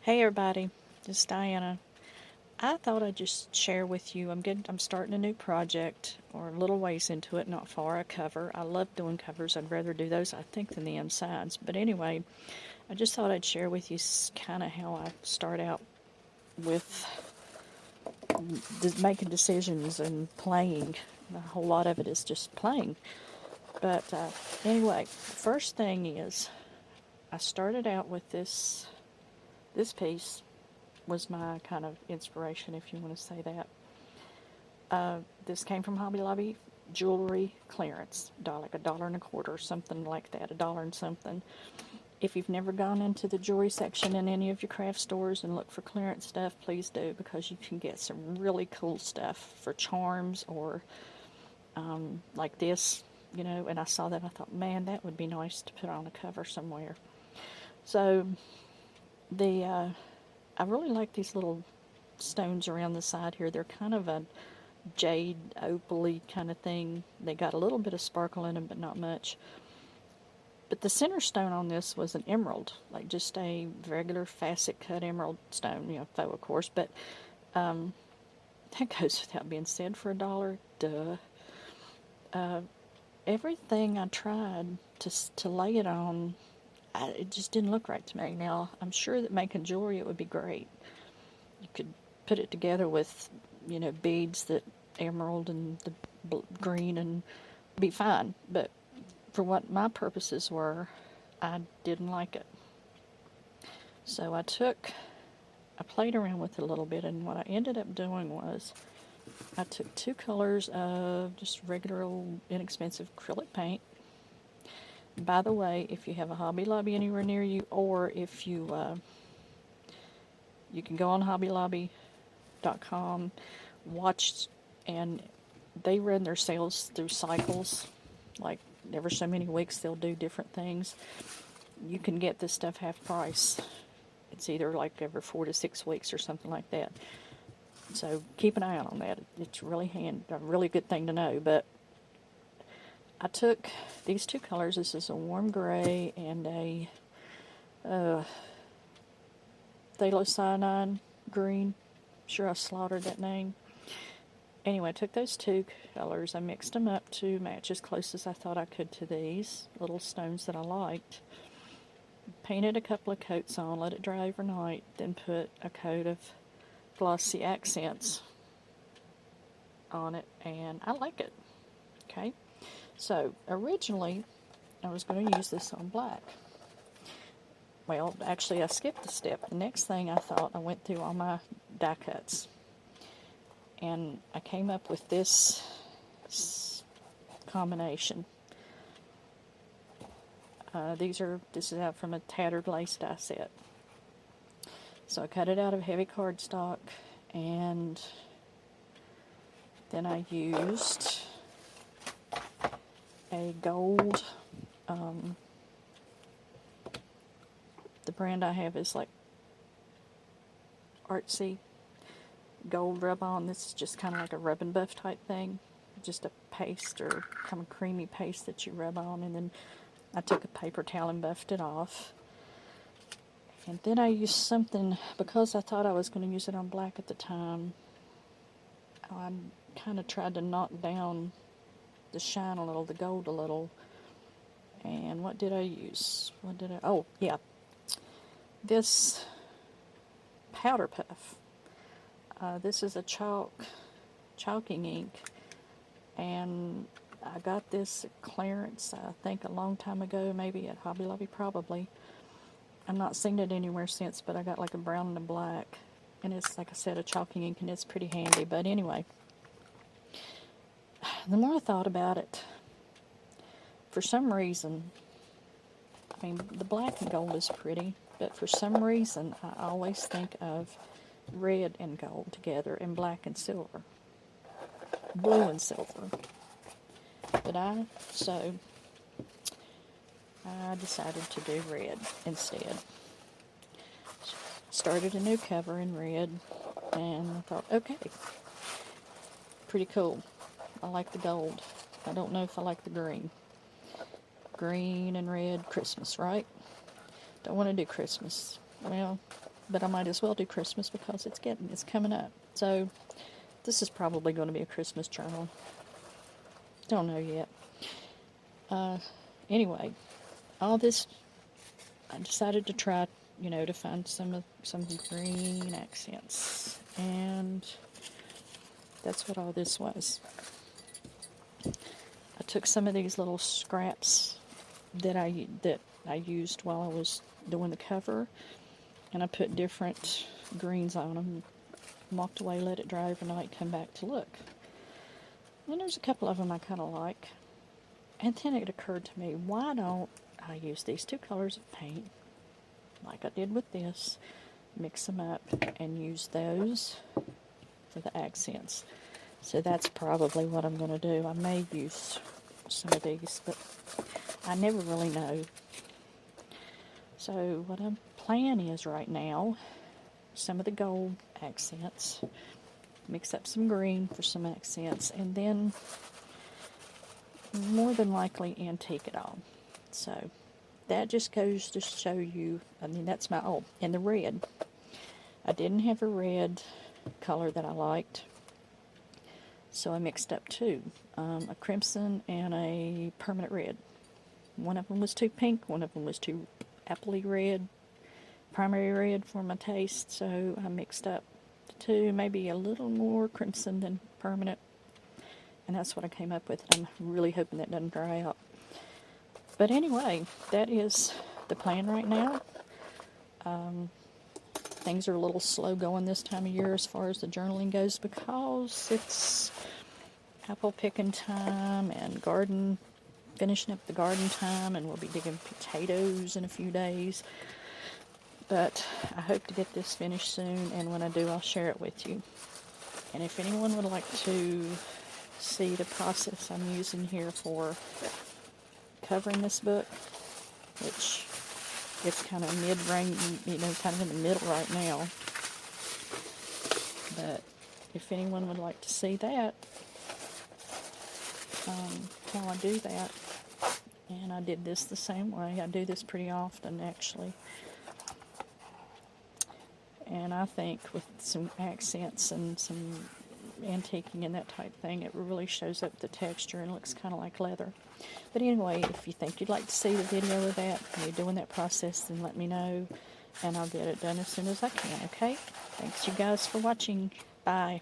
Hey everybody, this is Diana. I thought I'd just share with you. I'm starting a new project, or a little ways into it, not far. A cover. I love doing covers. I'd rather do those, I think, than the insides. But anyway, I just thought I'd share with you kind of how I start out with making decisions and playing. A whole lot of it is just playing. But anyway, the first thing is I started out with this piece was my kind of inspiration, if you want to say that. This came from Hobby Lobby jewelry clearance, like $1.25, something like that, a dollar and something. If you've never gone into the jewelry section in any of your craft stores and look for clearance stuff, please do, because you can get some really cool stuff for charms or like this, And I saw that, I thought, man, that would be nice to put on a cover somewhere. So the I really like these little stones around the side here. They're kind of a jade opaly kind of thing. They got a little bit of sparkle in them, but not much. But the center stone on this was an emerald, like just a regular facet cut emerald stone, faux of course, but that goes without being said for a dollar. Duh. Everything I tried to lay it on, it just didn't look right to me. Now, I'm sure that making jewelry, it would be great. You could put it together with, beads that emerald and the green and be fine. But for what my purposes were, I didn't like it. So I played around with it a little bit, and what I ended up doing was I took two colors of just regular old inexpensive acrylic paint. By the way, if you have a Hobby Lobby anywhere near you, or if you can go on hobbylobby.com, watch, and they run their sales through cycles. Like every so many weeks, they'll do different things. You can get this stuff half price. It's either like every 4 to 6 weeks or something like that. So keep an eye out on that. It's really a really good thing to know. But I took these two colors. This is a warm gray and a phthalocyanine green. Sure, I slaughtered that name. Anyway, I took those two colors. I mixed them up to match as close as I thought I could to these little stones that I liked. Painted a couple of coats on, let it dry overnight, then put a coat of glossy accents on it, and I like it. Okay, so originally I was going to use this on black. Well, actually, I skipped a step. The next thing I thought, I went through all my die cuts, and I came up with this combination. This is out from a tattered lace die set. So I cut it out of heavy cardstock, and then I used a gold, the brand I have is like Artsy Gold Rub-On. This is just kind of like a rub and buff type thing. Just a paste or kind of creamy paste that you rub on, and then I took a paper towel and buffed it off. And then I used something, because I thought I was going to use it on black at the time, I kind of tried to knock down the shine a little, the gold a little. And what did I use? Oh, yeah. This powder puff. This is a chalking ink. And I got this at clearance, I think a long time ago, maybe at Hobby Lobby probably. I've not seen it anywhere since, but I got like a brown and a black. And it's, like I said, a chalking ink, and it's pretty handy. But anyway, the more I thought about it, for some reason, I mean, the black and gold is pretty, but for some reason, I always think of red and gold together, and black and silver. Blue and silver. So I decided to do red instead. Started a new cover in red, and I thought, okay, pretty cool. I like the gold. I don't know if I like the green. Green and red, Christmas, right? Don't want to do Christmas. Well, but I might as well do Christmas because it's coming up. So this is probably going to be a Christmas journal. Don't know yet. Anyway, all this, I decided to try, to find some green accents, and that's what all this was. I took some of these little scraps that I used while I was doing the cover, and I put different greens on them, walked away, let it dry overnight, come back to look. And there's a couple of them I kind of like. And then it occurred to me, why don't I use these two colors of paint, like I did with this, mix them up, and use those for the accents. So that's probably what I'm going to do. I may use some of these, but I never really know. So what I'm plan is right now, some of the gold accents, mix up some green for some accents, and then more than likely antique it all. So that just goes to show you, that's my, and the red. I didn't have a red color that I liked, so I mixed up two, a crimson and a permanent red. One of them was too pink, one of them was too appley red, primary red for my taste, so I mixed up the two, maybe a little more crimson than permanent, and that's what I came up with. I'm really hoping that doesn't dry out. But anyway, that is the plan right now. Things are a little slow going this time of year as far as the journaling goes because it's apple picking time and finishing up the garden time, and we'll be digging potatoes in a few days. But I hope to get this finished soon, and when I do, I'll share it with you. And if anyone would like to see the process I'm using here for covering this book, which it's kind of mid-range, kind of in the middle right now. But if anyone would like to see that, how I do that, and I did this the same way. I do this pretty often, actually. And I think with some accents and some antiquing and that type thing, it really shows up the texture and looks kind of like leather. But anyway, if you think you'd like to see the video of that, and you're doing that process, then let me know, and I'll get it done as soon as I can, okay? Thanks you guys for watching. Bye.